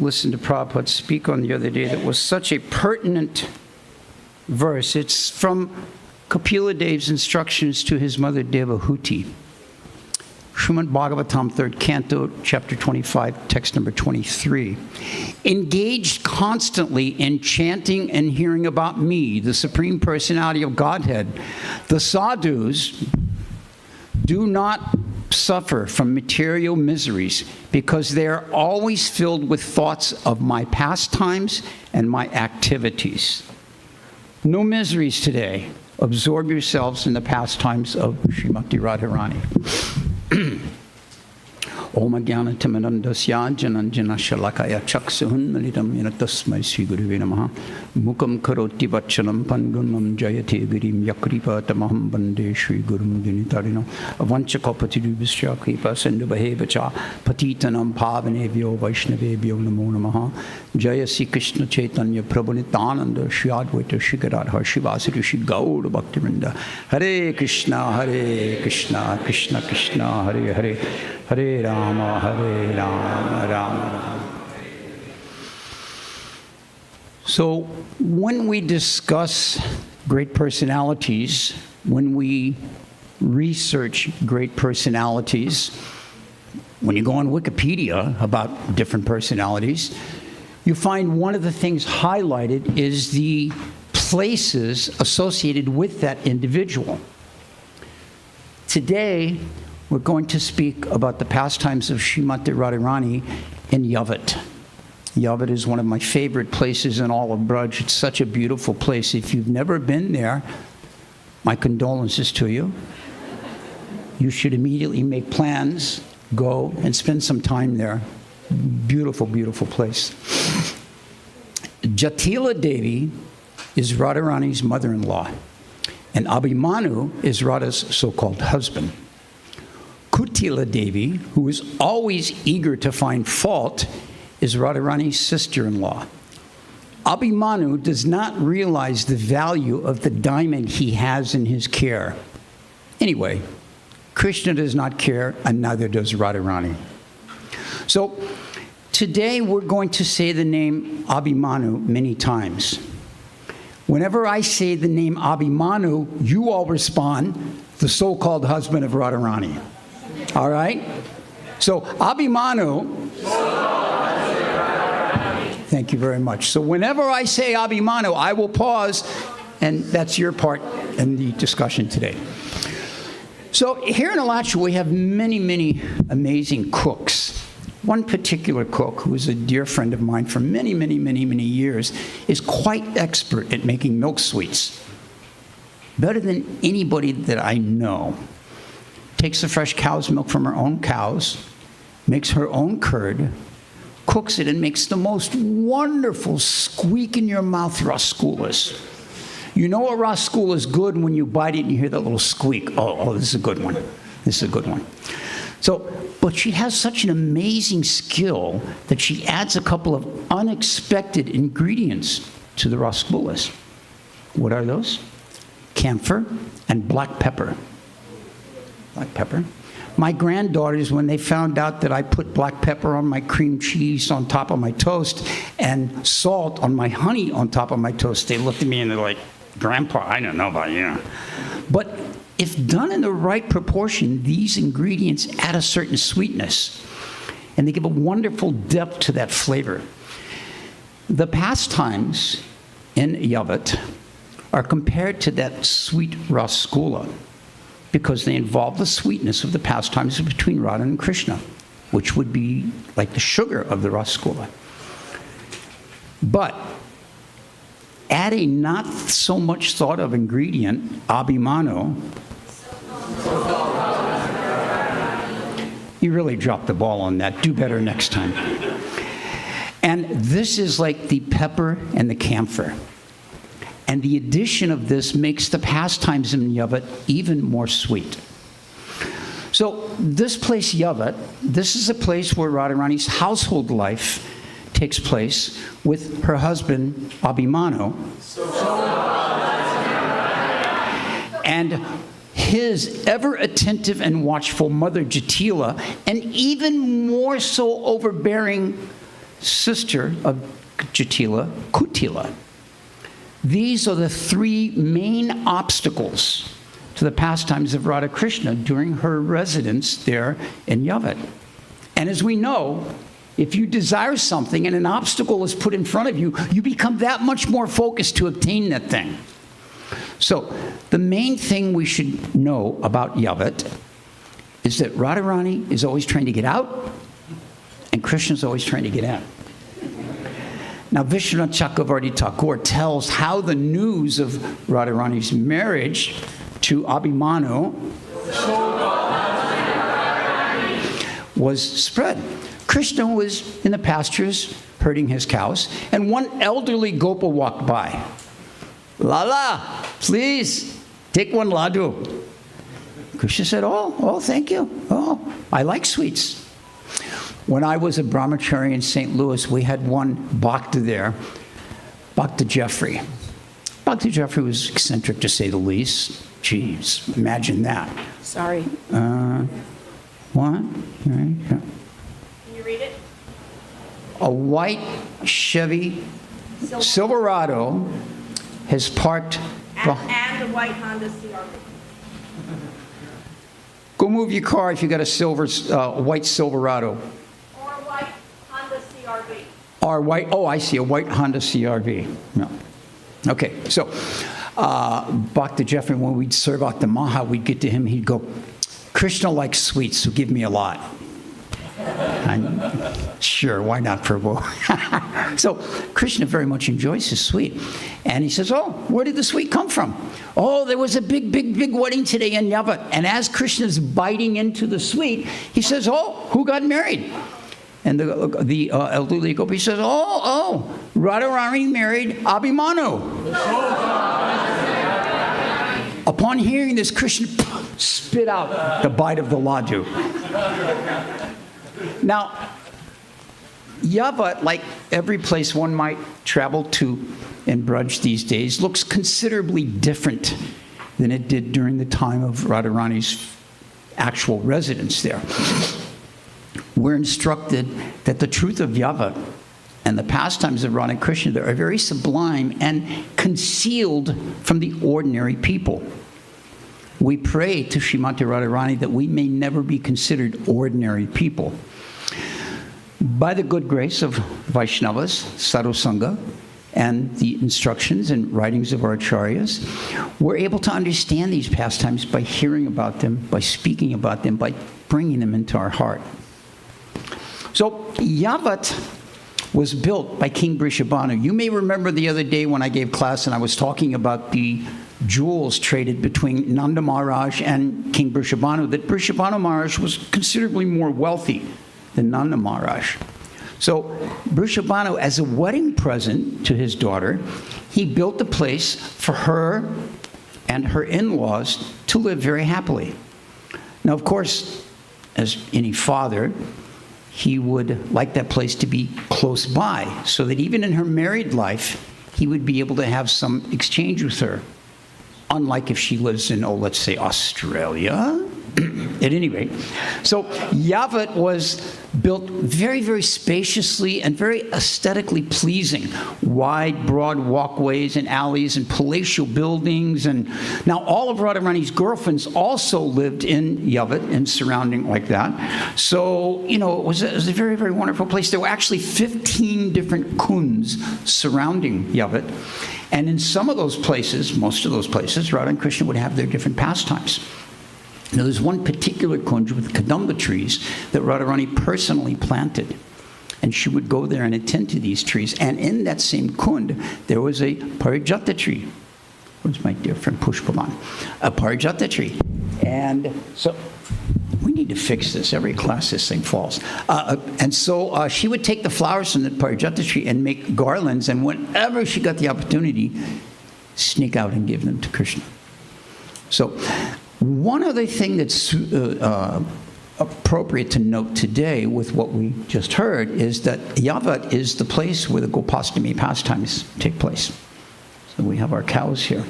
listened to Prabhupada speak on the other day that was such a pertinent verse. It's from Kapila Dev's instructions to his mother Devahuti. Srimad Bhagavatam, 3rd Canto, chapter 25, text number 23. Engaged constantly in chanting and hearing about me, the Supreme Personality of Godhead, the sadhus do not suffer from material miseries because they are always filled with thoughts of my pastimes and my activities. No miseries today. Absorb yourselves in the pastimes of Srimati Radharani. Om Jnana Timirandasya Jananjana Shalakaya Chaksuhun Malitam Yanatasmai Sri Guruve Namaha Mukam Karoti Vachanam Pangunam Jayate Girim Yakripa Tamaham Bande Sri Gurum Dinitarino Avanchakopati Dubhisya Kripa Sendubhahevacha Patitanam Pavanevyo Vaishnavebyo Namo Namaha Jaya Sri Krishna Chaitanya Prabhunitananda Sri Advaita Sri Gadadhar Shivasari Sri Gaur Bhaktivinoda Hare Krishna Krishna Krishna Hare Hare Hare Rama, Hare Rama, Rama Rama. So when we discuss great personalities, when we research great personalities, when you go on Wikipedia about different personalities, you find one of the things highlighted is the places associated with that individual. Today, we're going to speak about the pastimes of Srimati Radharani in Yavat. Yavat is one of my favorite places in all of Braj. It's such a beautiful place. If you've never been there, my condolences to you. You should immediately make plans, go, and spend some time there. Beautiful, beautiful place. Jatila Devi is Radharani's mother-in-law, and Abhimanyu is Radha's so-called husband. Kutila Devi, who is always eager to find fault, is Radharani's sister-in-law. Abhimanyu does not realize the value of the diamond he has in his care. Anyway, Krishna does not care, and neither does Radharani. So, today we're going to say the name Abhimanyu many times. Whenever I say the name Abhimanyu, you all respond, the so-called husband of Radharani. All right? So, Abhimanyu. Thank you very much. So, whenever I say Abhimanyu, I will pause, and that's your part in the discussion today. So, here in Alachua, we have many, many amazing cooks. One particular cook, who is a dear friend of mine for many, many, many, many years, is quite expert at making milk sweets. Better than anybody that I know. Takes the fresh cow's milk from her own cows, makes her own curd, cooks it, and makes the most wonderful squeak-in-your-mouth rasgullas. You know a rasgulla is good when you bite it and you hear that little squeak. Oh, this is a good one. This is a good one. So, but she has such an amazing skill that she adds a couple of unexpected ingredients to the rasgullas. What are those? Camphor and black pepper. Black pepper. My granddaughters, when they found out that I put black pepper on my cream cheese on top of my toast and salt on my honey on top of my toast, they looked at me and they're like, Grandpa, I don't know about you. But if done in the right proportion, these ingredients add a certain sweetness, and they give a wonderful depth to that flavor. The pastimes in Yavat are compared to that sweet rasgulla, because they involve the sweetness of the pastimes between Radha and Krishna, which would be like the sugar of the rasgulla. But add a not so much thought of ingredient, Abhimanyu. You really dropped the ball on that. Do better next time. And this is like the pepper and the camphor. And the addition of this makes the pastimes in Yavat even more sweet. So this place, Yavat, this is a place where Radharani's household life takes place with her husband, Abhimanyu, and his ever-attentive and watchful mother, Jatila, and even more so overbearing sister of Jatila, Kutila. These are the three main obstacles to the pastimes of Radha Krishna during her residence there in Yavat. And as we know, if you desire something and an obstacle is put in front of you, you become that much more focused to obtain that thing. So the main thing we should know about Yavat is that Radharani is always trying to get out, and Krishna is always trying to get in. Now, Vishwanath Chakravarti Thakur tells how the news of Radharani's marriage to Abhimanyu was spread. Krishna was in the pastures herding his cows, and one elderly Gopal walked by. Lala, please, take one laddu. Krishna said, oh, thank you. Oh, I like sweets. When I was a brahmachari in St. Louis, we had one bhakta there, Bhakta Jeffrey. Bhakta Jeffrey was eccentric, to say the least. Jeez, imagine that. Sorry. What? Can you read it? A white Chevy Silverado has parked. And a white Honda CRV. Go move your car if you got a white Silverado. Or a white Honda CRV. Or white, oh, I see, a white Honda CRV. No. Okay, so Bhakta Jeffrey, when we'd serve out the Maha, we'd get to him, he'd go, Krishna likes sweets, so give me a lot. Sure, why not, Prabhu? So Krishna very much enjoys his sweet. And he says, oh, where did the sweet come from? Oh, there was a big wedding today in Yavat. And as Krishna's biting into the sweet, he says, oh, who got married? And the elderly gopi says, oh, Radharani married Abhimanyu. Upon hearing this, Krishna spit out the bite of the laddu. Now, Yavat, like every place one might travel to in Braj these days, looks considerably different than it did during the time of Radharani's actual residence there. We're instructed that the truth of Yavat and the pastimes of Radha Krishna there are very sublime and concealed from the ordinary people. We pray to Srimati Radharani that we may never be considered ordinary people. By the good grace of Vaishnavas, Sadhusanga, and the instructions and writings of our acharyas, we're able to understand these pastimes by hearing about them, by speaking about them, by bringing them into our heart. So Yavat was built by King Brishabhanu. You may remember the other day when I gave class and I was talking about the jewels traded between Nanda Maharaj and King Brishabhanu, that Brishabhanu Maharaj was considerably more wealthy than Nanda Maharaj. So Brishabhanu, as a wedding present to his daughter, he built a place for her and her in-laws to live very happily. Now, of course, as any father, he would like that place to be close by, so that even in her married life, he would be able to have some exchange with her. Unlike if she lives in, let's say Australia. At any rate, so Yavat was built very, very spaciously and very aesthetically pleasing. Wide, broad walkways and alleys and palatial buildings. And now all of Radharani's girlfriends also lived in Yavat and surrounding like that. So, it was a very, very wonderful place. There were actually 15 different kunds surrounding Yavat. And in some of those places, most of those places, Radha and Krishna would have their different pastimes. Now, there's one particular kunj with kadamba trees that Radharani personally planted. And she would go there and attend to these trees. And in that same kund, there was a parijata tree. Where's my dear friend Pushpavan? A parijata tree. And so we need to fix this. Every class this thing falls. And so she would take the flowers from the parijata tree and make garlands. And whenever she got the opportunity, sneak out and give them to Krishna. So one other thing that's appropriate to note today with what we just heard is that Yavat is the place where the Gopastami pastimes take place. So we have our cows here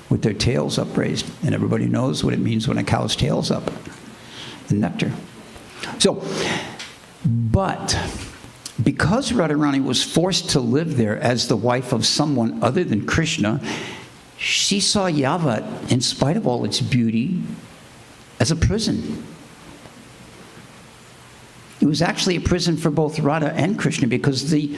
with their tails upraised, and everybody knows what it means when a cow's tail's up, the nectar. So, but because Radharani was forced to live there as the wife of someone other than Krishna, she saw Yavat, in spite of all its beauty, as a prison. It was actually a prison for both Radha and Krishna, because the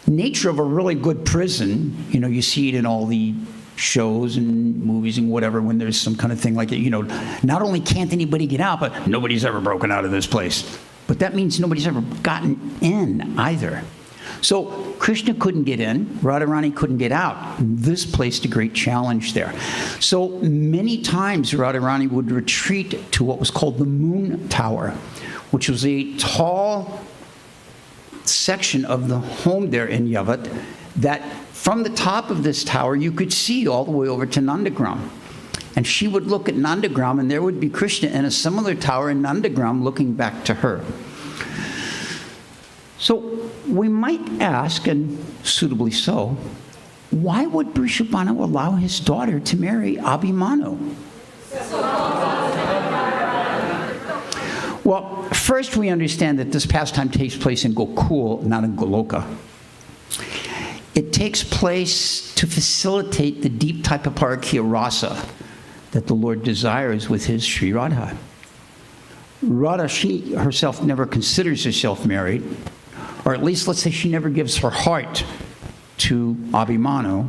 nature of a really good prison, you see it in all the shows and movies and whatever, when there's some kind of thing like that, not only can't anybody get out, but nobody's ever broken out of this place. But that means nobody's ever gotten in either. So Krishna couldn't get in, Radharani couldn't get out. This placed a great challenge there. So many times Radharani would retreat to what was called the Moon Tower, which was a tall section of the home there in Yavat, that from the top of this tower you could see all the way over to Nandagram. And she would look at Nandagram, and there would be Krishna in a similar tower in Nandagram looking back to her. So we might ask, and suitably so, why would Vrishabhanu allow his daughter to marry Abhimanyu? Well, first we understand that this pastime takes place in Gokul, not in Goloka. It takes place to facilitate the deep type of parakya rasa that the Lord desires with his Sri Radha. Radha, she herself never considers herself married, or at least let's say she never gives her heart to Abhimanyu.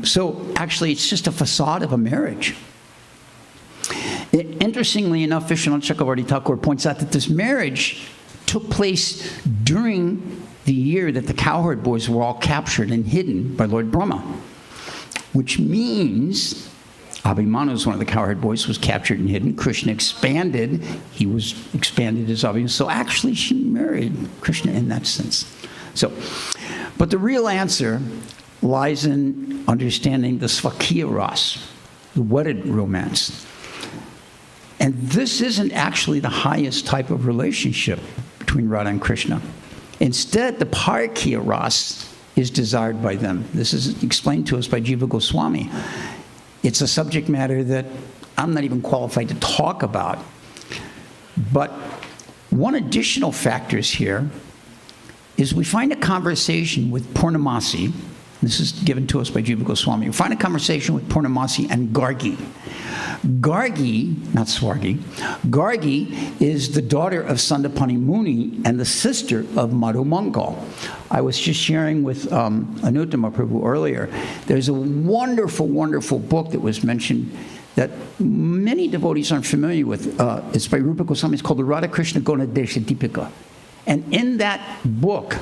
So actually it's just a facade of a marriage. Interestingly enough, Vishwanath Chakravarti Thakur points out that this marriage took place during the year that the cowherd boys were all captured and hidden by Lord Brahma, which means Abhimanyu, one of the cowherd boys, was captured and hidden. Krishna expanded. He was expanded as Abhimanyu. So actually she married Krishna in that sense. But the real answer lies in understanding the Svakya Ras, the wedded romance. And this isn't actually the highest type of relationship between Radha and Krishna. Instead, the Parakya Ras is desired by them. This is explained to us by Jiva Goswami. It's a subject matter that I'm not even qualified to talk about. But one additional factor here is we find a conversation with Purnamasi. This is given to us by Jiva Goswami. We find a conversation with Purnamasi and Gargi. Gargi, not Swargi, Gargi is the daughter of Sandapani Muni and the sister of Madhu Mangal. I was just sharing with Anuttama Prabhu earlier. There's a wonderful, wonderful book that was mentioned that many devotees aren't familiar with. It's by Rupa Goswami. It's called the Radha Krishna Gunadesha Deepika. And in that book,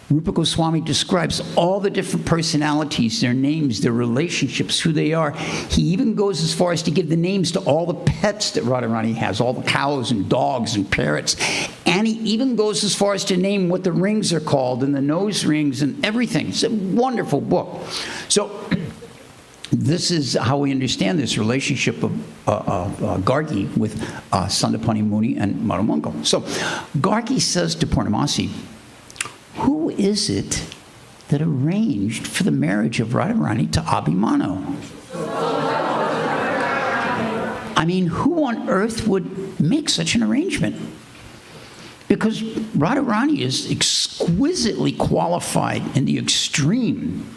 Rupa Goswami describes all the different personalities, their names, their relationships, who they are. He even goes as far as to give the names to all the pets that Radharani has, all the cows and dogs and parrots. And he even goes as far as to name what the rings are called and the nose rings and everything. It's a wonderful book. So this is how we understand this relationship of Gargi with Sandapani Muni and Madhu Mangal. So Gargi says to Purnamasi, who is it that arranged for the marriage of Radharani to Abhimanyu? I mean, who on earth would make such an arrangement? Because Radharani is exquisitely qualified in the extreme.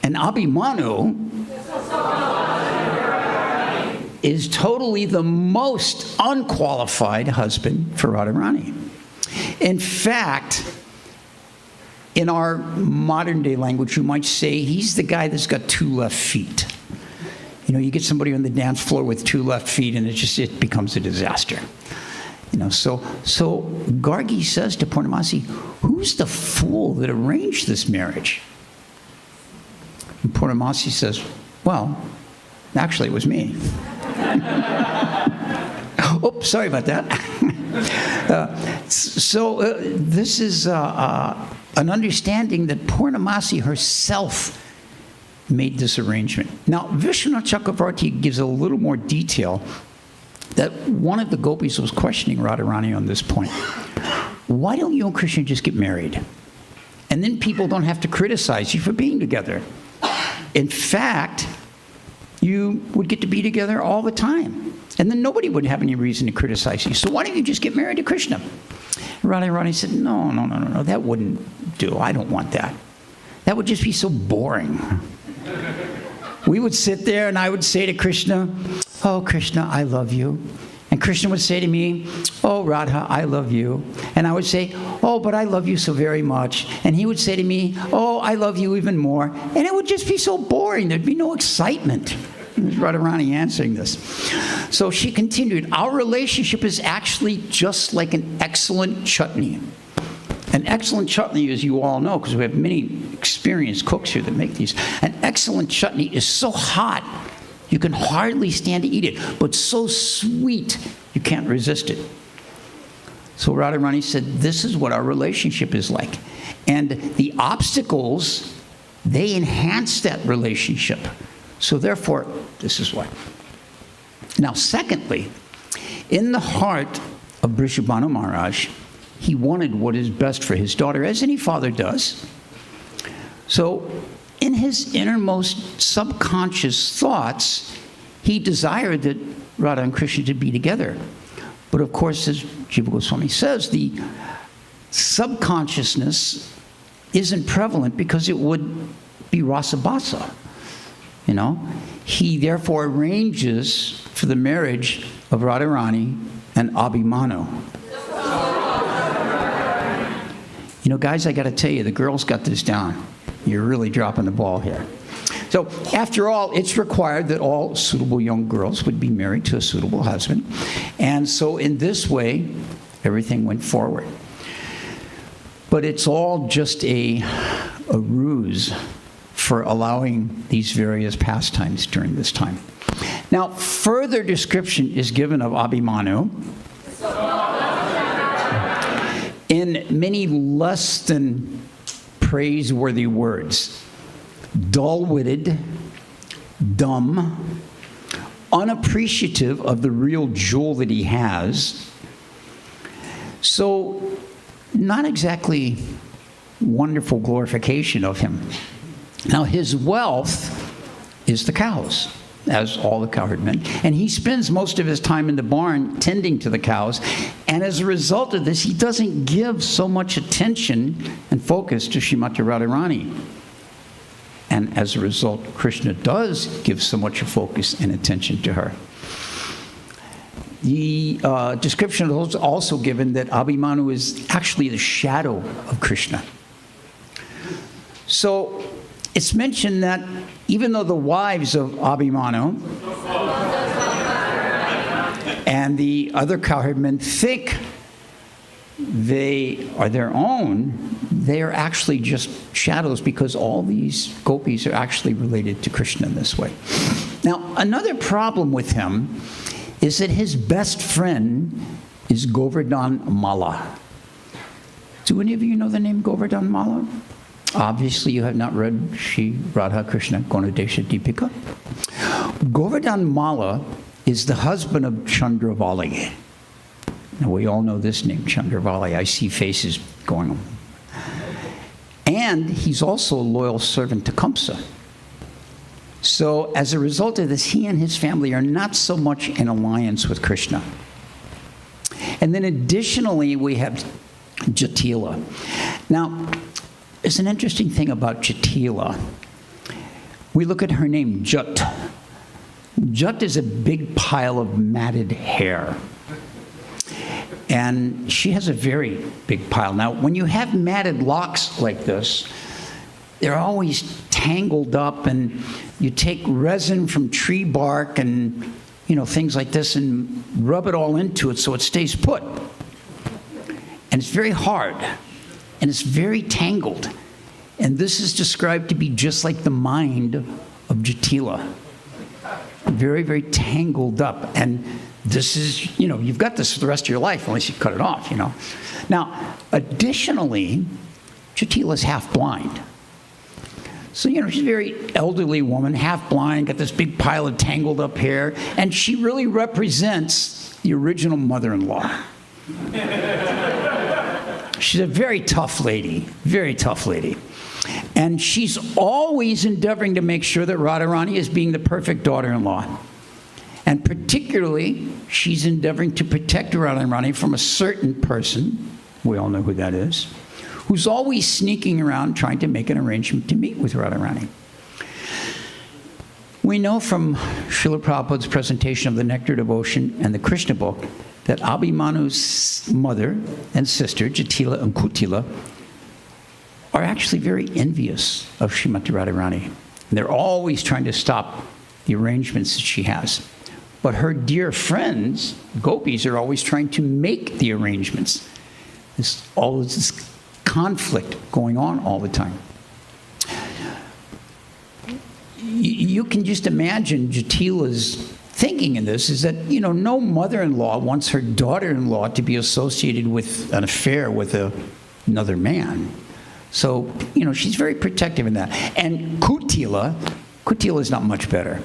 And Abhimanyu is totally the most unqualified husband for Radharani. In fact, in our modern day language, you might say he's the guy that's got two left feet. You get somebody on the dance floor with two left feet and it becomes a disaster. So Gargi says to Purnamasi, who's the fool that arranged this marriage? And Purnamasi says, well, actually it was me. Oops, sorry about that. This is an understanding that Purnamasi herself made this arrangement. Now, Vishwanath Chakravarti gives a little more detail that one of the gopis was questioning Radharani on this point. Why don't you and Krishna just get married? And then people don't have to criticize you for being together. In fact, you would get to be together all the time. And then nobody would have any reason to criticize you. So why don't you just get married to Krishna? Radharani said, no, that wouldn't do. I don't want that. That would just be so boring. We would sit there and I would say to Krishna, oh, Krishna, I love you. And Krishna would say to me, oh, Radha, I love you. And I would say, oh, but I love you so very much. And he would say to me, oh, I love you even more. And it would just be so boring. There'd be no excitement. There's Radharani answering this. So she continued, our relationship is actually just like an excellent chutney. An excellent chutney, as you all know, because we have many experienced cooks here that make these, an excellent chutney is so hot, you can hardly stand to eat it, but so sweet, you can't resist it. So Radharani said, this is what our relationship is like. And the obstacles, they enhance that relationship. So therefore, this is why. Now, secondly, in the heart of Vrishabhanu Maharaj, he wanted what is best for his daughter, as any father does. So in his innermost subconscious thoughts, he desired that Radha and Krishna to be together. But of course, as Jiva Goswami says, the subconsciousness isn't prevalent because it would be rasabhasa. You know, he therefore arranges for the marriage of Radharani and Abhimanyu. You know, guys, I got to tell you, the girls got this down. You're really dropping the ball here. So, after all, it's required that all suitable young girls would be married to a suitable husband. And so, in this way, everything went forward. But it's all just a ruse for allowing these various pastimes during this time. Now, further description is given of Abhimanyu in many less than praiseworthy words. Dull-witted, dumb, unappreciative of the real jewel that he has. So, not exactly wonderful glorification of him. Now, his wealth is the cows, as all the cowherdmen, and he spends most of his time in the barn tending to the cows, and as a result of this, he doesn't give so much attention and focus to Srimati Radharani. And as a result, Krishna does give so much focus and attention to her. The description is also given that Abhimanyu is actually the shadow of Krishna. So, it's mentioned that even though the wives of Abhimanyu and the other cowherdmen think they are their own, they are actually just shadows because all these gopis are actually related to Krishna in this way. Now, another problem with him is that his best friend is Govardhan Malla. Do any of you know the name Govardhan Malla? Obviously, you have not read Shri Radha Krishna Gunadesha Deepika. Govardhan Malla is the husband of Chandravali. Now, we all know this name, Chandravali. I see faces going on. And he's also a loyal servant to Kamsa. So, as a result of this, he and his family are not so much in alliance with Krishna. And then additionally, we have Jatila. Now, there's an interesting thing about Jatila. We look at her name, Jat. Jat is a big pile of matted hair. And she has a very big pile. Now, when you have matted locks like this, they're always tangled up, and you take resin from tree bark and, you know, things like this and rub it all into it so it stays put. And it's very hard. And it's very tangled. And this is described to be just like the mind of Jatila. Very, very tangled up. And this is, you know, you've got this for the rest of your life unless you cut it off, you know. Now, additionally, Jatila's half blind. So, you know, she's a very elderly woman, half blind, got this big pile of tangled up hair, and she really represents the original mother-in-law. She's a very tough lady, very tough lady. And she's always endeavoring to make sure that Radharani is being the perfect daughter-in-law. And particularly, she's endeavoring to protect Radharani from a certain person, we all know who that is, who's always sneaking around trying to make an arrangement to meet with Radharani. We know from Srila Prabhupada's presentation of the Nectar Devotion and the Krishna book that Abhimanu's mother and sister, Jatila and Kutila, are actually very envious of Srimati Radharani. And they're always trying to stop the arrangements that she has. But her dear friends, gopis, are always trying to make the arrangements. There's all this conflict going on all the time. You can just imagine Jatila's thinking in this is that, no mother-in-law wants her daughter-in-law to be associated with an affair with another man. So, she's very protective in that. And Kutila is not much better.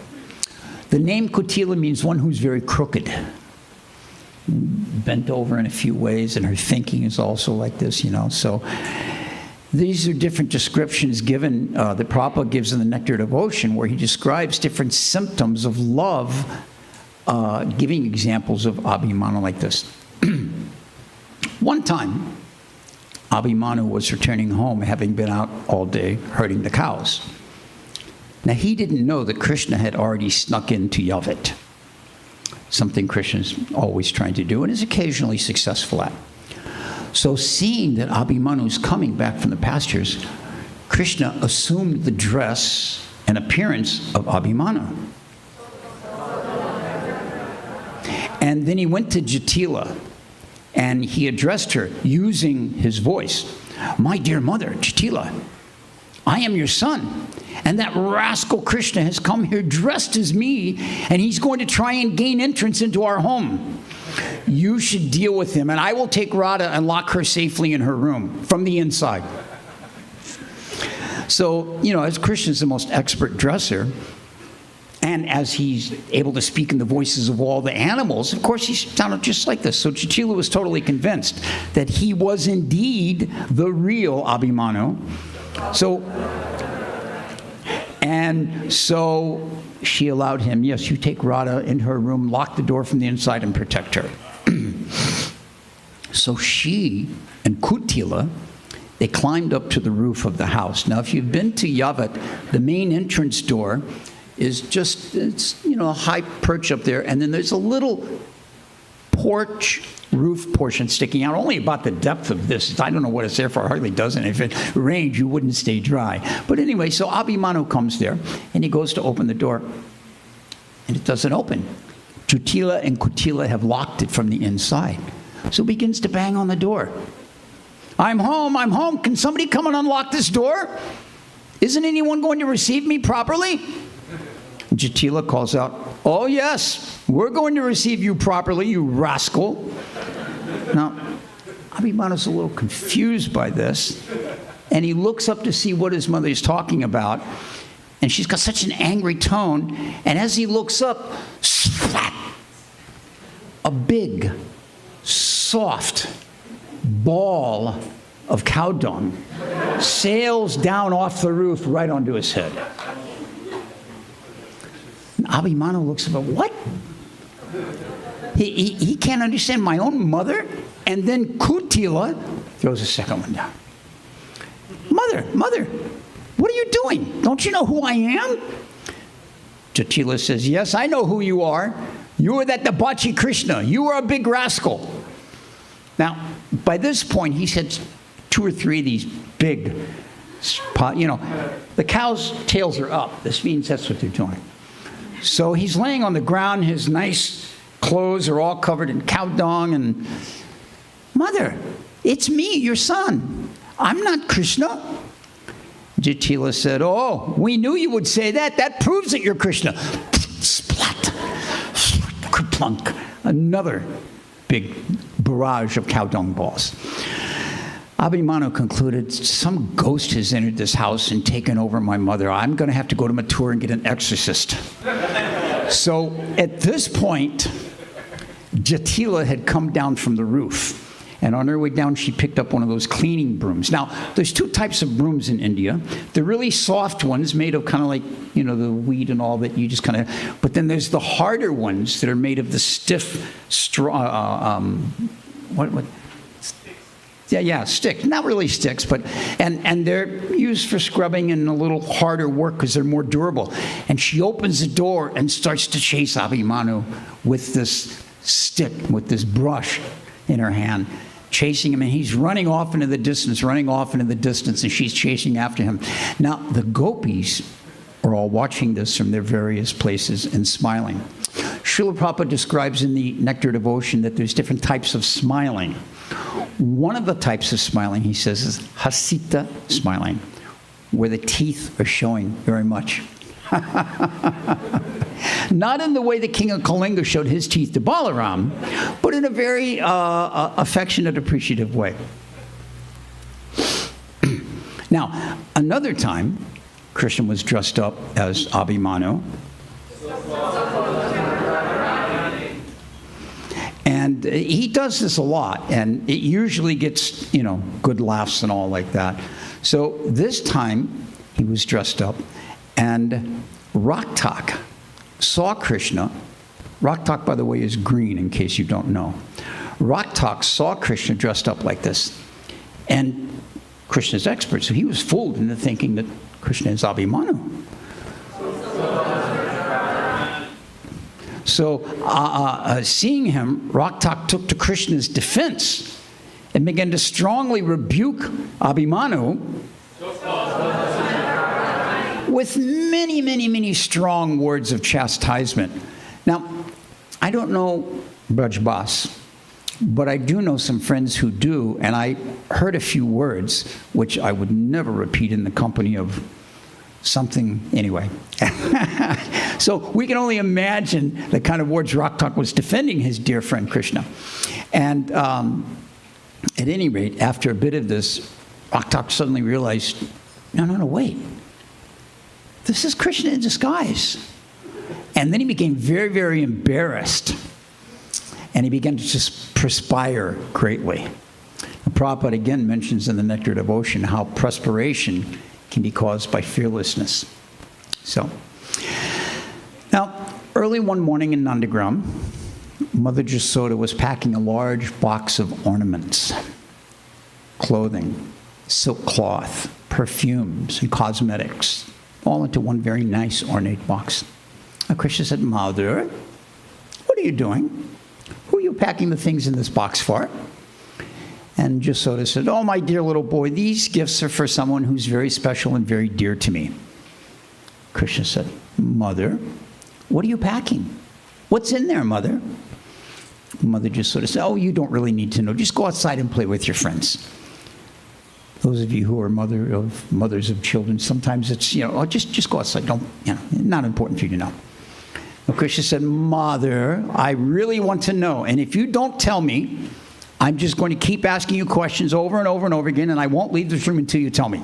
The name Kutila means one who's very crooked, bent over in a few ways, and her thinking is also like this, So these are different descriptions given, that Prabhupada gives in the Nectar Devotion, where he describes different symptoms of love, giving examples of Abhimanu like this. One time, Abhimanyu was returning home, having been out all day herding the cows. Now, he didn't know that Krishna had already snuck into Yavat, something Krishna's always trying to do and is occasionally successful at. So seeing that Abhimanyu was coming back from the pastures, Krishna assumed the dress and appearance of Abhimanyu. And then he went to Jatila, and he addressed her using his voice. "My dear mother, Jatila, I am your son, and that rascal Krishna has come here dressed as me, and he's going to try and gain entrance into our home. You should deal with him, and I will take Radha and lock her safely in her room from the inside." So, as Krishna's the most expert dresser, and as he's able to speak in the voices of all the animals, of course, he sounded just like this. So Jatila was totally convinced that he was indeed the real Abhimanyu. So she allowed him, "Yes, you take Radha in her room, lock the door from the inside, and protect her." So she and Kutila, they climbed up to the roof of the house. Now, if you've been to Yavat, the main entrance door is just, it's a high perch up there, and then there's a little porch roof portion sticking out, only about the depth of this. I don't know what it's there for, it hardly does anything. If it rained, you wouldn't stay dry. But anyway, so Abhimanyu comes there, and he goes to open the door, and it doesn't open. Jatila and Kutila have locked it from the inside. So he begins to bang on the door. I'm home, can somebody come and unlock this door? Isn't anyone going to receive me properly?" Jatila calls out, "Oh yes, we're going to receive you properly, you rascal." Now, Abhimanyu's a little confused by this, and he looks up to see what his mother is talking about, and she's got such an angry tone, and as he looks up, splat, a big, soft ball of cow dung sails down off the roof right onto his head. Abhimanyu looks at him, what? He can't understand, my own mother? And then Kutila throws a second one down. Mother, what are you doing? Don't you know who I am? Jatila says, "Yes, I know who you are. You are that Dabachi Krishna. You are a big rascal." Now, by this point, he's had 2 or 3 of these big, the cow's tails are up. This means that's what they're doing. So he's laying on the ground. His nice clothes are all covered in cow dung. And, "Mother, it's me, your son. I'm not Krishna." Jatila said, "Oh, we knew you would say that. That proves that you're Krishna." Splat. Kerplunk. Another big barrage of cow dung balls. Abhimanyu concluded, some ghost has entered this house and taken over my mother. I'm going to have to go to Mathura and get an exorcist. So at this point, Jatila had come down from the roof, And on her way down, she picked up one of those cleaning brooms. Now, there's two types of brooms in India. The really soft ones made of kind of like, you know, the wheat and all that you just kind of, but then there's the harder ones that are made of the stiff straw, what? Yeah, sticks. Not really sticks, but, and they're used for scrubbing and a little harder work because they're more durable. And she opens the door and starts to chase Abhimanyu with this stick, with this brush in her hand, chasing him. And he's running off into the distance, and she's chasing after him. Now, the gopis are all watching this from their various places and smiling. Srila Prabhupada describes in the Nectar Devotion that there's different types of smiling. One of the types of smiling, he says, is hasita smiling, where the teeth are showing very much. Not in the way the king of Kalinga showed his teeth to Balaram, but in a very affectionate, appreciative way. Now, another time, Krishna was dressed up as Abhimanyu. And he does this a lot, and it usually gets, you know, good laughs and all like that. So this time, he was dressed up, and Raktak saw Krishna. Raktak, by the way, is green, in case you don't know. Raktak saw Krishna dressed up like this, and Krishna's expert, so he was fooled into thinking that Krishna is Abhimanyu. So, seeing him, Raktak took to Krishna's defense and began to strongly rebuke Abhimanyu with many, many, many strong words of chastisement. Now, I don't know Braj Bas, but I do know some friends who do, and I heard a few words which I would never repeat in the company of something, anyway. So we can only imagine the kind of words Raktak was defending his dear friend Krishna. And at any rate, after a bit of this, Raktak suddenly realized, no, wait. This is Krishna in disguise. And then he became very, very embarrassed. And he began to just perspire greatly. And Prabhupada again mentions in the Nectar Devotion how perspiration can be caused by fearlessness. So, now, early one morning in Nandagram, Mother Jasoda was packing a large box of ornaments, clothing, silk cloth, perfumes, and cosmetics, all into one very nice ornate box. Now, Krishna said, Mother, what are you doing? Who are you packing the things in this box for? And Jasoda said, oh, my dear little boy, these gifts are for someone who's very special and very dear to me. Krishna said, Mother, what are you packing? What's in there, Mother? Mother Jasoda said, oh, you don't really need to know. Just go outside and play with your friends. Those of you who are mothers of children, sometimes it's, oh, just go outside. Don't, not important for you to know. Well, Krishna said, Mother, I really want to know. And if you don't tell me, I'm just going to keep asking you questions over and over and over again, and I won't leave this room until you tell me.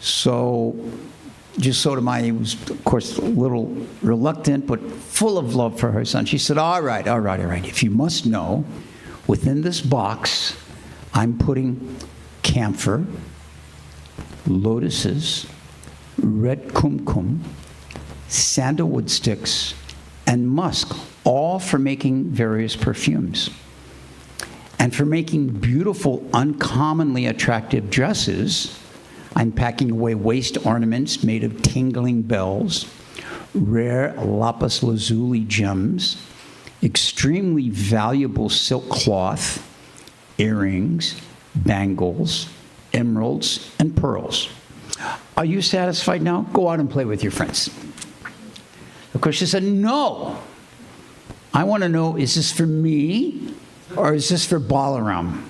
So Jasoda Mai was, of course, a little reluctant, but full of love for her son. She said, all right. If you must know, within this box, I'm putting camphor, lotuses, red kumkum, sandalwood sticks, and musk, all for making various perfumes. And for making beautiful, uncommonly attractive dresses, I'm packing away waist ornaments made of tingling bells, rare lapis lazuli gems, extremely valuable silk cloth, earrings, bangles, emeralds, and pearls. Are you satisfied now? Go out and play with your friends. Of course, she said, no. I want to know, is this for me or is this for Balaram?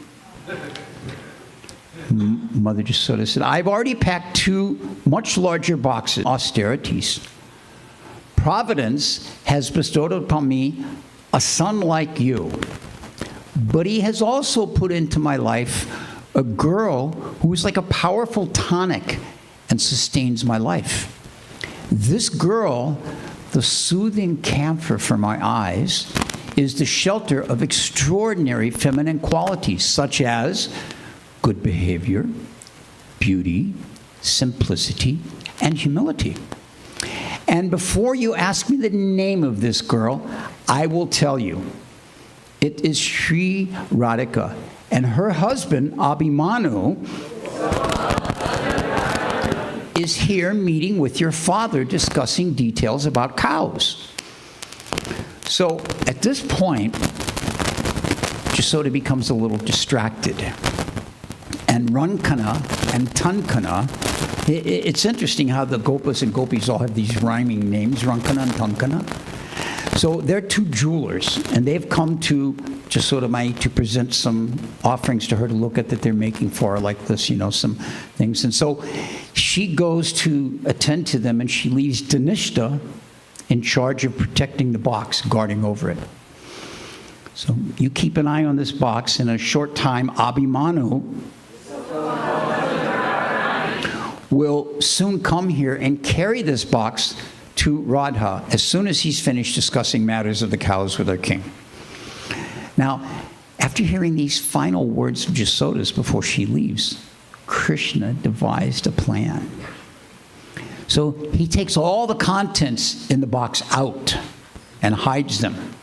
Mother Jasoda said, I've already packed 2 much larger boxes, austerities. Providence has bestowed upon me a son like you, but he has also put into my life a girl who is like a powerful tonic and sustains my life. This girl, the soothing camphor for my eyes, is the shelter of extraordinary feminine qualities such as good behavior, beauty, simplicity, and humility. And before you ask me the name of this girl, I will tell you, it is Sri Radhika. And her husband, Abhimanyu, is here meeting with your father discussing details about cows. So at this point, Jasoda becomes a little distracted. And Rankana and Tankana, it's interesting how the Gopas and Gopis all have these rhyming names, Rankana and Tankana. So they're two jewelers, and they've come to Jasoda Mai to present some offerings to her to look at that they're making for her, like this, some things. And so she goes to attend to them, and she leaves Dhanishta in charge of protecting the box, guarding over it. So you keep an eye on this box. In a short time, Abhimanyu will soon come here and carry this box to Radha as soon as he's finished discussing matters of the cows with our king. Now, after hearing these final words of Jasoda's before she leaves, Krishna devised a plan. So he takes all the contents in the box out and hides them.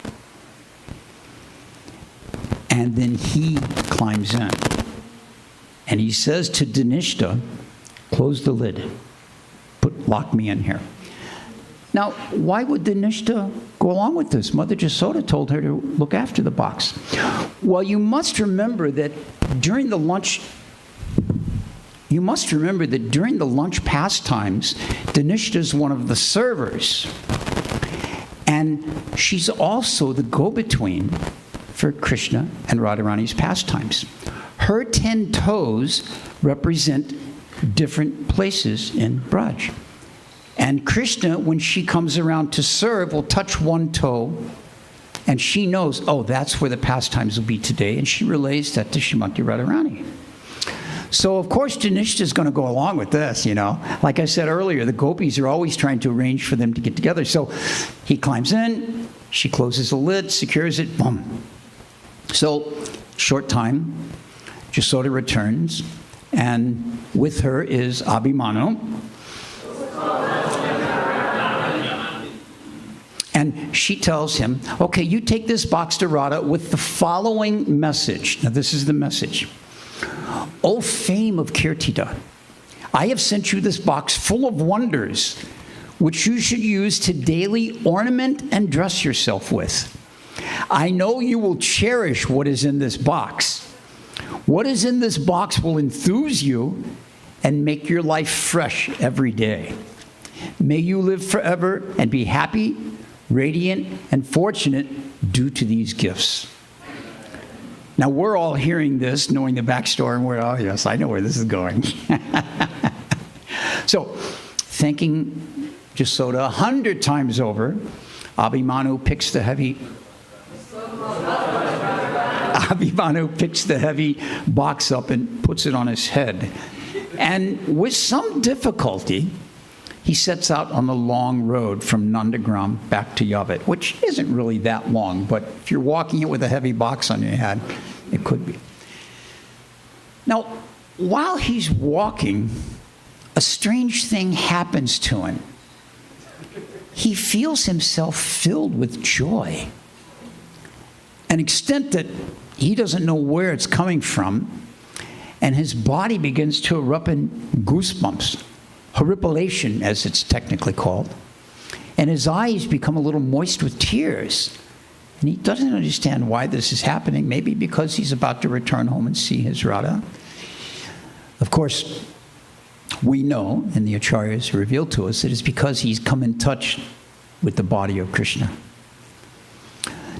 And then he climbs in. And he says to Dhanishta, close the lid. Lock me in here. Now, why would Dhanishta go along with this? Mother Jasoda told her to look after the box. Well, you must remember that during the lunch pastimes, Dhanishta is one of the servers. And she's also the go-between for Krishna and Radharani's pastimes. Her 10 toes represent different places in Braj. And Krishna, when she comes around to serve, will touch one toe, and she knows, oh, that's where the pastimes will be today, and she relays that to Srimati Radharani. So, of course, Dhanishta is going to go along with this, Like I said earlier, the gopis are always trying to arrange for them to get together. So he climbs in, she closes the lid, secures it, boom. So, short time, Jasoda returns, and with her is Abhimanyu. And she tells him, okay, you take this box to Radha with the following message. Now, this is the message. O fame of Kirtida, I have sent you this box full of wonders, which you should use to daily ornament and dress yourself with. I know you will cherish what is in this box. What is in this box will enthuse you and make your life fresh every day. May you live forever and be happy, radiant, and fortunate due to these gifts. Now, we're all hearing this, knowing the backstory, and we're, oh, yes, I know where this is going. So, thanking Jasoda 100 times over, Abhimanyu picks the heavy box up and puts it on his head. And with some difficulty, he sets out on the long road from Nandagram back to Yavat, which isn't really that long, but if you're walking it with a heavy box on your head, it could be. Now, while he's walking, a strange thing happens to him. He feels himself filled with joy, an extent that he doesn't know where it's coming from, and his body begins to erupt in goosebumps. Horripilation, as it's technically called. And his eyes become a little moist with tears. And he doesn't understand why this is happening, maybe because he's about to return home and see his Radha. Of course, we know, and the Acharyas revealed to us, that it's because he's come in touch with the body of Krishna.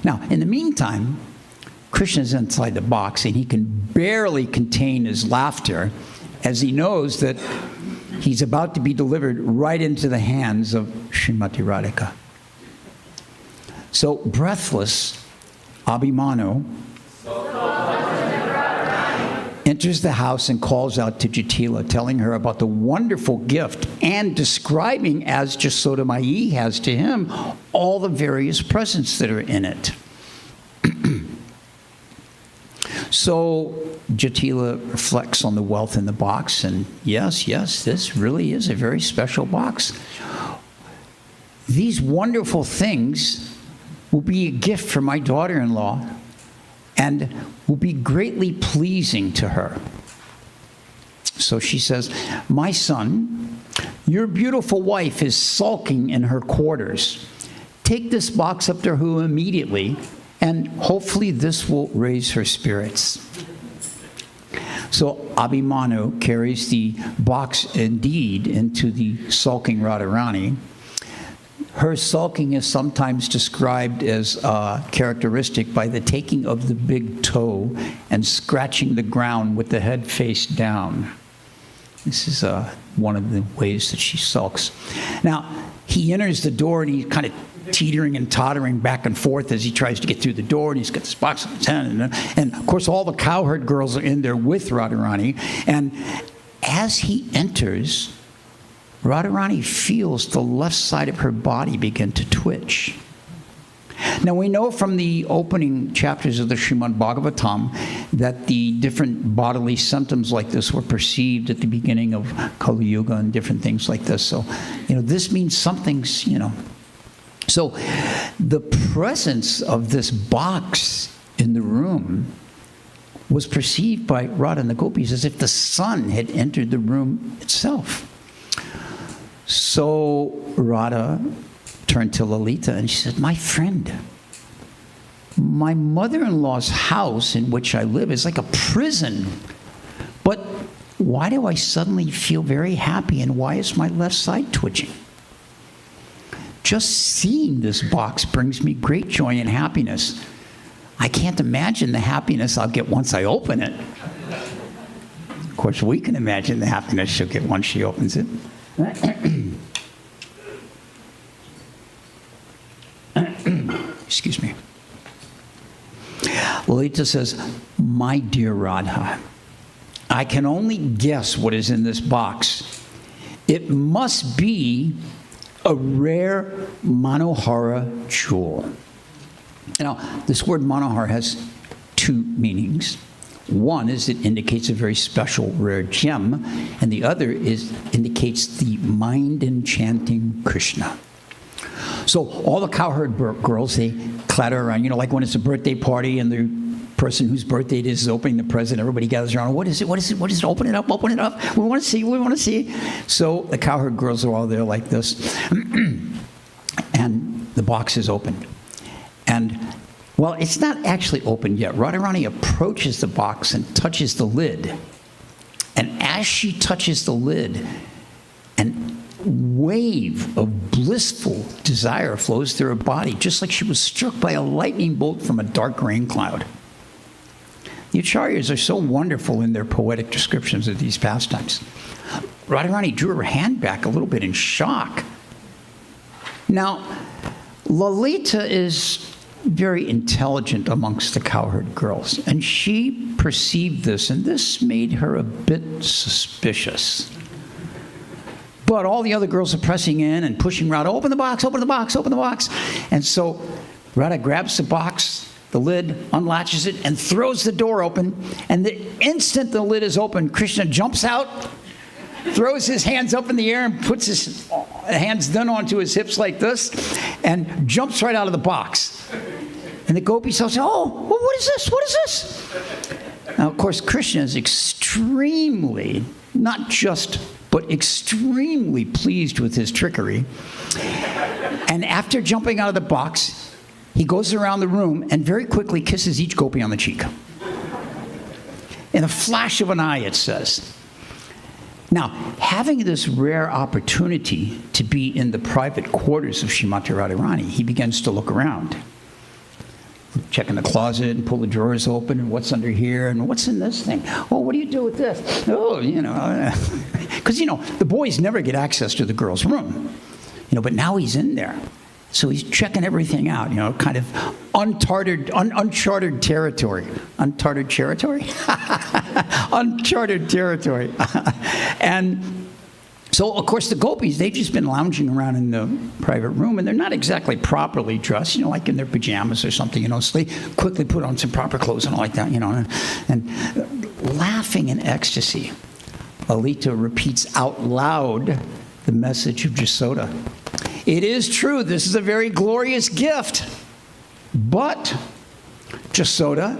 Now, in the meantime, Krishna's inside the box, and he can barely contain his laughter as he knows that he's about to be delivered right into the hands of Srimati Radhika. So, breathless, Abhimanyu enters the house and calls out to Jatila, telling her about the wonderful gift and describing, as Jasoda Mai has to him, all the various presents that are in it. So Jatila reflects on the wealth in the box, and yes, this really is a very special box. These wonderful things will be a gift for my daughter-in-law and will be greatly pleasing to her. So she says, my son, your beautiful wife is sulking in her quarters. Take this box up to her immediately, and hopefully this will raise her spirits. So Abhimanyu carries the box indeed into the sulking Radharani. Her sulking is sometimes described as characteristic by the taking of the big toe and scratching the ground with the head face down. This is one of the ways that she sulks. Now, he enters the door and he's kind of teetering and tottering back and forth as he tries to get through the door, and he's got this box in his hand. And of course, all the cowherd girls are in there with Radharani. And as he enters, Radharani feels the left side of her body begin to twitch. Now, we know from the opening chapters of the Srimad Bhagavatam that the different bodily symptoms like this were perceived at the beginning of Kali Yuga and different things like this. So, this means something's, So the presence of this box in the room was perceived by Radha and the gopis as if the sun had entered the room itself. So Radha turned to Lalita and she said, my friend, my mother-in-law's house in which I live is like a prison. But why do I suddenly feel very happy, and why is my left side twitching? Just seeing this box brings me great joy and happiness. I can't imagine the happiness I'll get once I open it. Of course, we can imagine the happiness she'll get once she opens it. Excuse me. Lalita says, my dear Radha, I can only guess what is in this box. It must be a rare Manohara jewel. Now, this word Manohara has two meanings. One is it indicates a very special, rare gem, and the other indicates the mind-enchanting Krishna. So all the cowherd girls, they clatter around, like when it's a birthday party and the person whose birthday it is opening the present, everybody gathers around. What is it? What is it? What is it? Open it up. Open it up. We want to see. We want to see. So the cowherd girls are all there like this. And the box is opened. And, well, it's not actually opened yet. Radharani approaches the box and touches the lid. And as she touches the lid, an wave of blissful desire flows through her body, just like she was struck by a lightning bolt from a dark rain cloud. The Acharyas are so wonderful in their poetic descriptions of these pastimes. Radharani drew her hand back a little bit in shock. Now, Lalita is very intelligent amongst the cowherd girls, and she perceived this, and this made her a bit suspicious. But all the other girls are pressing in and pushing Radha, open the box, open the box, open the box. And so Radha grabs the box, the lid, unlatches it, and throws the door open. And the instant the lid is open, Krishna jumps out, throws his hands up in the air and puts his hands then onto his hips like this, and jumps right out of the box. And the gopis say, oh, well, what is this? What is this? Now, of course, Krishna is extremely, not just, but extremely pleased with his trickery. And after jumping out of the box, he goes around the room and very quickly kisses each gopi on the cheek. In a flash of an eye, it says. Now, having this rare opportunity to be in the private quarters of Srimati Radharani, he begins to look around. Check in the closet and pull the drawers open, and what's under here, and what's in this thing? Oh, what do you do with this? Oh, because, the boys never get access to the girls' room, but now he's in there. So he's checking everything out, kind of uncharted territory. Uncharted territory? Uncharted territory. And So, of course, the gopis, they've just been lounging around in the private room, and they're not exactly properly dressed, like in their pajamas or something, so they quickly put on some proper clothes and all like that, and laughing in ecstasy, Lalita repeats out loud the message of Jasoda. It is true, this is a very glorious gift, but Jasoda,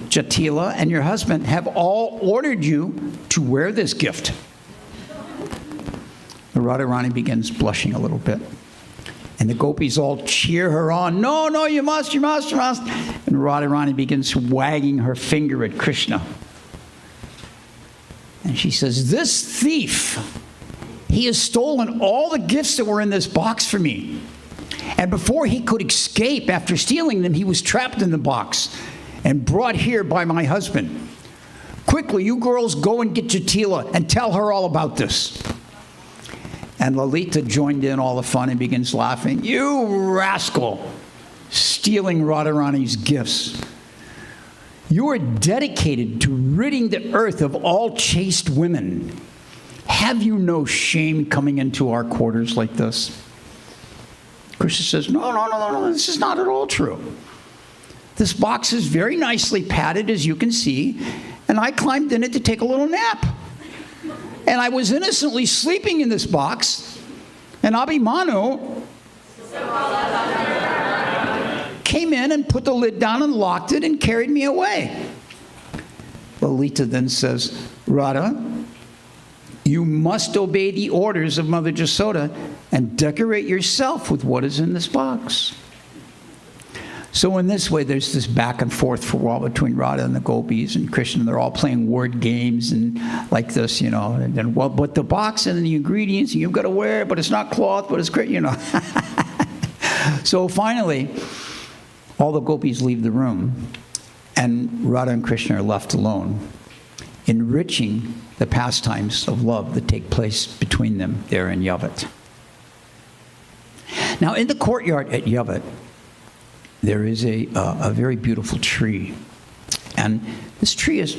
Jatila, and your husband have all ordered you to wear this gift. Radharani begins blushing a little bit. And the gopis all cheer her on. No, no, you must, you must, you must. And Radharani begins wagging her finger at Krishna. And she says, this thief, he has stolen all the gifts that were in this box for me. And before he could escape after stealing them, he was trapped in the box and brought here by my husband. Quickly, you girls go and get Jatila and tell her all about this. And Lalita joined in all the fun and begins laughing. You rascal, stealing Radharani's gifts. You are dedicated to ridding the earth of all chaste women. Have you no shame coming into our quarters like this? Krishna says, no, this is not at all true. This box is very nicely padded, as you can see, and I climbed in it to take a little nap. And I was innocently sleeping in this box, and Abhimanyu came in and put the lid down and locked it and carried me away. Lalita then says, Radha, you must obey the orders of Mother Jasoda and decorate yourself with what is in this box. So in this way, there's this back and forth for a while between Radha and the gopis and Krishna. They're all playing word games and like this, And then, well, but the box and the ingredients, you've got to wear it, but it's not cloth, but it's great, So finally, all the gopis leave the room, and Radha and Krishna are left alone, enriching the pastimes of love that take place between them there in Yavat. Now, in the courtyard at Yavat, there is a very beautiful tree. And this tree is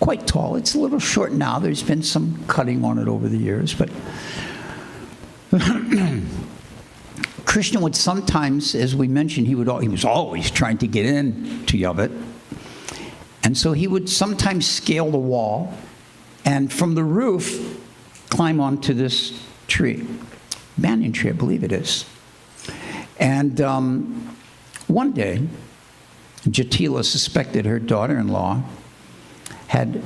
quite tall. It's a little short now. There's been some cutting on it over the years. But Krishna would sometimes, as we mentioned, he was always trying to get in to Yavat. And so he would sometimes scale the wall and from the roof climb onto this tree. Banyan tree, I believe it is. And one day, Jatila suspected her daughter-in-law had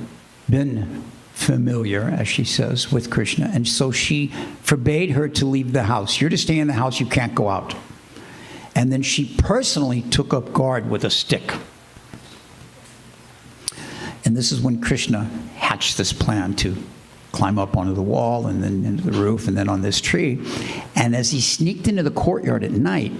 been familiar, as she says, with Krishna, and so she forbade her to leave the house. You're to stay in the house, you can't go out. And then she personally took up guard with a stick. And this is when Krishna hatched this plan to climb up onto the wall and then into the roof and then on this tree. And as he sneaked into the courtyard at night,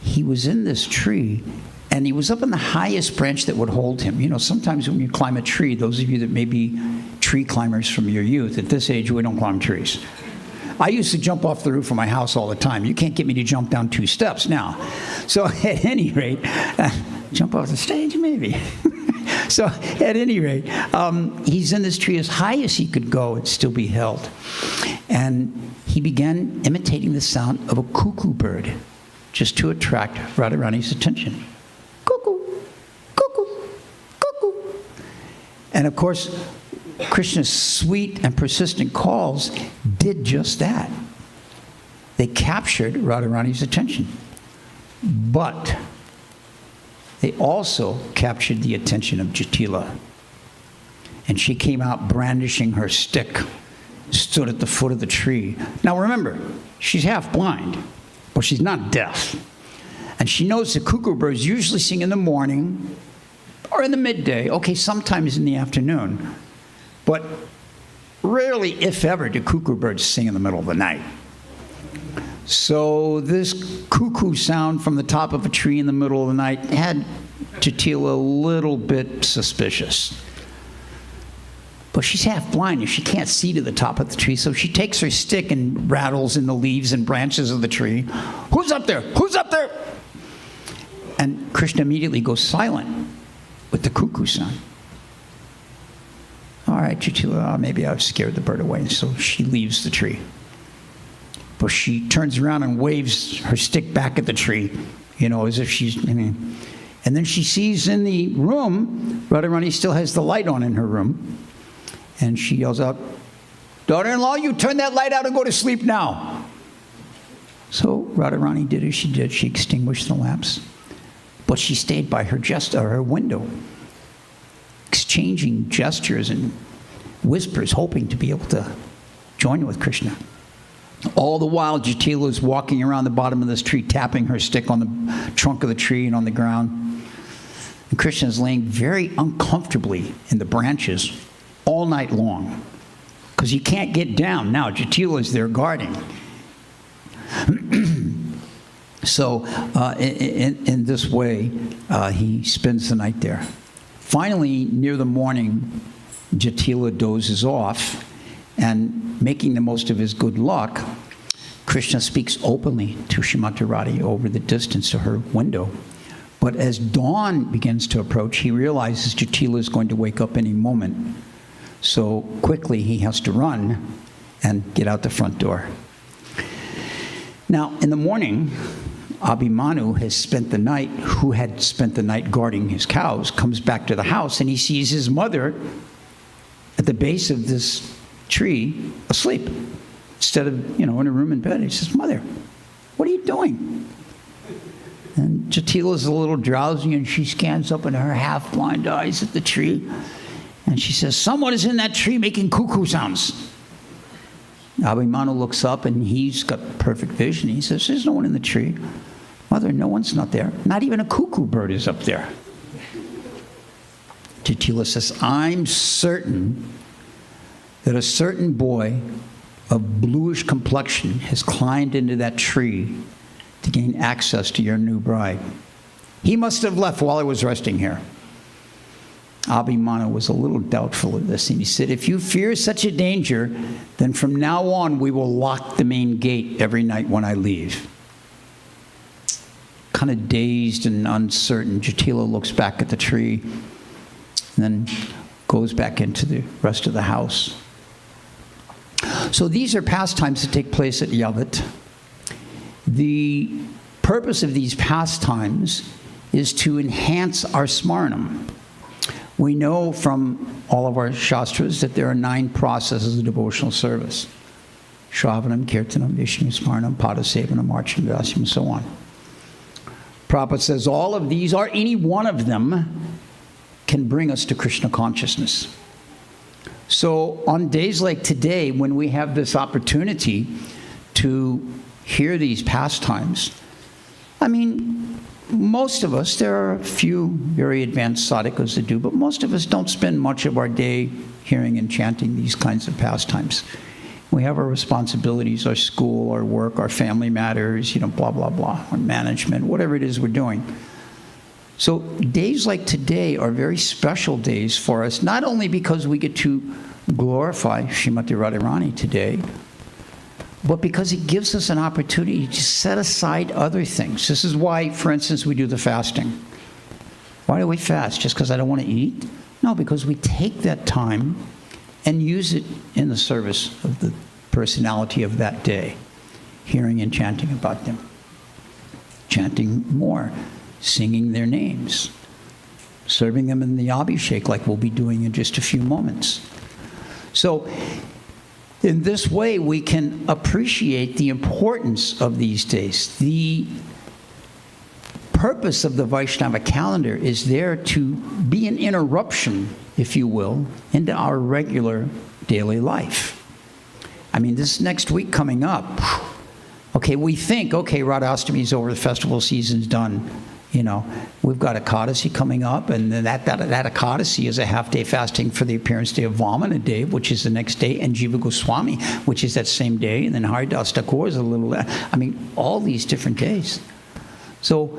he was in this tree, and he was up in the highest branch that would hold him. Sometimes when you climb a tree, those of you that may be tree climbers from your youth, at this age, we don't climb trees. I used to jump off the roof of my house all the time. You can't get me to jump down 2 steps now. So at any rate, jump off the stage, maybe. So at any rate, he's in this tree as high as he could go and still be held. And he began imitating the sound of a cuckoo bird, just to attract Radharani's attention. Cuckoo, cuckoo, cuckoo. And of course, Krishna's sweet and persistent calls did just that. They captured Radharani's attention. But they also captured the attention of Jatila. And she came out brandishing her stick, stood at the foot of the tree. Now remember, she's half blind. But she's not deaf. And she knows the cuckoo birds usually sing in the morning or in the midday. Okay, sometimes in the afternoon. But rarely, if ever, do cuckoo birds sing in the middle of the night. So this cuckoo sound from the top of a tree in the middle of the night had Jatila a little bit suspicious. But she's half blind and she can't see to the top of the tree, so she takes her stick and rattles in the leaves and branches of the tree. Who's up there? Who's up there? And Krishna immediately goes silent with the cuckoo sound. All right, Jatila, maybe I've scared the bird away. So she leaves the tree. But she turns around and waves her stick back at the tree, as if she's, and then she sees in the room, Radharani still has the light on in her room. And she yells out, "Daughter-in-law, you turn that light out and go to sleep now." So Radharani did as she did. She extinguished the lamps. But she stayed by her window, exchanging gestures and whispers, hoping to be able to join with Krishna. All the while, Jatila is walking around the bottom of this tree, tapping her stick on the trunk of the tree and on the ground. And Krishna is laying very uncomfortably in the branches all night long because he can't get down. Now, Jatila is there guarding. So in this way, he spends the night there. Finally, near the morning, Jatila dozes off, and making the most of his good luck, Krishna speaks openly to Srimati Radha over the distance to her window. But as dawn begins to approach, he realizes Jatila is going to wake up any moment. So quickly, he has to run and get out the front door. Now, in the morning, Abhimanyu who had spent the night guarding his cows, comes back to the house, and he sees his mother at the base of this tree asleep. Instead of, in a room in bed, he says, "Mother, what are you doing?" And Jatila's a little drowsy, and she scans up in her half-blind eyes at the tree, and she says, "Someone is in that tree making cuckoo sounds." Abhimanyu looks up, and he's got perfect vision. He says, "There's no one in the tree. Mother, no one's not there. Not even a cuckoo bird is up there." Jatila says, "I'm certain that a certain boy of bluish complexion has climbed into that tree to gain access to your new bride. He must have left while I was resting here." Abhimanyu was a little doubtful of this, and he said, "If you fear such a danger, then from now on we will lock the main gate every night when I leave." Kind of dazed and uncertain, Jatila looks back at the tree and then goes back into the rest of the house. So these are pastimes that take place at Yavat. The purpose of these pastimes is to enhance our smaranam. We know from all of our shastras that there are 9 processes of devotional service: Shravanam, Kirtanam, Vishnu Smaranam, Padasevanam, Archanam, Vyasam, and so on. Prabhupada says all of these, or any one of them, can bring us to Krishna consciousness. So on days like today, when we have this opportunity to hear these pastimes, most of us, there are a few very advanced sadhakas that do, but most of us don't spend much of our day hearing and chanting these kinds of pastimes. We have our responsibilities, our school, our work, our family matters, blah, blah, blah, our management, whatever it is we're doing. So days like today are very special days for us, not only because we get to glorify Srimati Radharani today, but because it gives us an opportunity to set aside other things. This is why, for instance, we do the fasting. Why do we fast? Just because I don't want to eat? No, because we take that time and use it in the service of the personality of that day, hearing and chanting about them, chanting more, singing their names, serving them in the Abhishek like we'll be doing in just a few moments. So in this way, we can appreciate the importance of these days. The purpose of the Vaishnava calendar is there to be an interruption, if you will, into our regular daily life. This next week coming up, okay, we think, okay, Radha Ashtami's over, the festival season's done. We've got Ekadasi coming up, and then that Ekadasi is a half-day fasting for the appearance day of Vamana Dev, which is the next day, and Jiva Goswami, which is that same day, and then Haridas Thakur is a little, all these different days. So,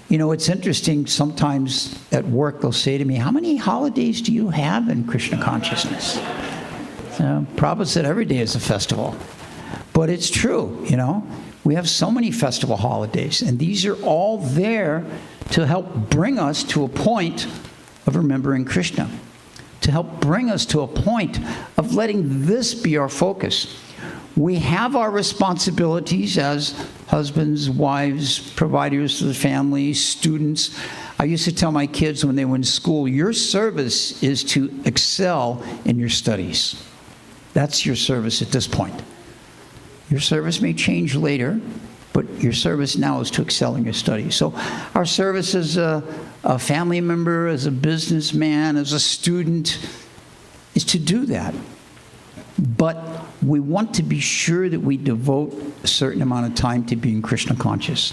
it's interesting, sometimes at work they'll say to me, "How many holidays do you have in Krishna consciousness?" Prabhupada said every day is a festival. But it's true, We have so many festival holidays, and these are all there to help bring us to a point of remembering Krishna, to to help bring us to a point of letting this be our focus. We have our responsibilities as husbands, wives, providers to the family, students. I used to tell my kids when they were in school, your service is to excel in your studies. That's your service at this point. Your service may change later, but your service now is to excel in your studies. So our service as a family member, as a businessman, as a student, is to do that. But we want to be sure that we devote a certain amount of time to being Krishna conscious.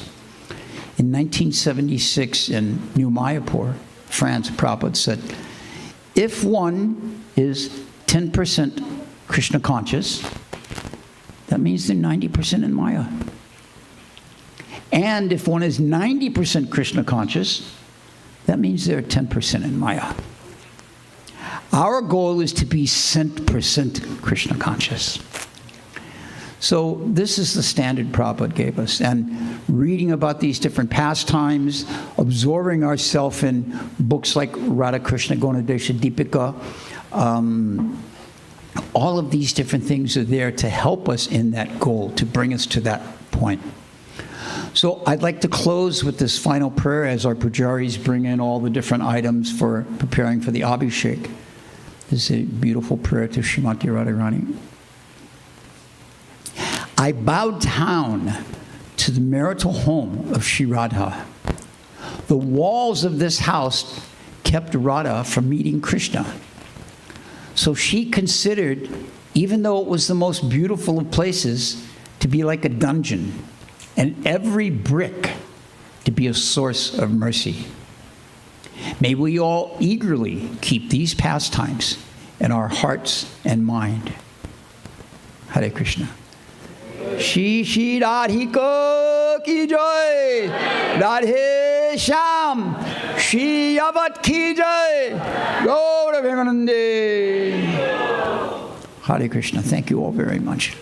In 1976 in New Mayapur, France, Prabhupada said, if one is 10% Krishna conscious, that means they're 90% in Maya. And if one is 90% Krishna conscious, that means they're 10% in Maya. Our goal is to be 100% Krishna conscious. So this is the standard Prabhupada gave us. And reading about these different pastimes, absorbing ourselves in books like Radha Krishna Gunadesha Deepika, all of these different things are there to help us in that goal, to bring us to that point. So I'd like to close with this final prayer as our pujaris bring in all the different items for preparing for the Abhishek. This is a beautiful prayer to Srimati Radharani. I bow down to the marital home of Sri Radha. The walls of this house kept Radha from meeting Krishna. So she considered, even though it was the most beautiful of places, to be like a dungeon, and every brick to be a source of mercy. May we all eagerly keep these pastimes in our hearts and mind. Hare Krishna. Shri Shri Radhika ki jai, Radhe Shyam, Shri Yavat ki jai, Gaura Bhimanande. Hare Krishna. Thank you all very much.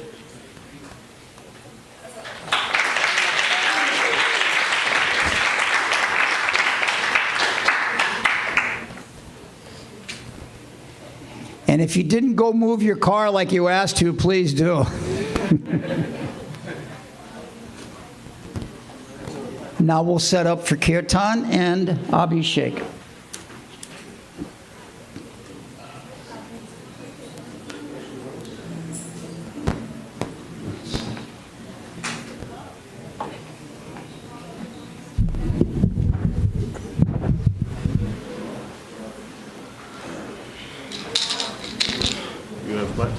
And if you didn't go move your car like you asked to, please do. Now we'll set up for Kirtan and Abhishek. You have what?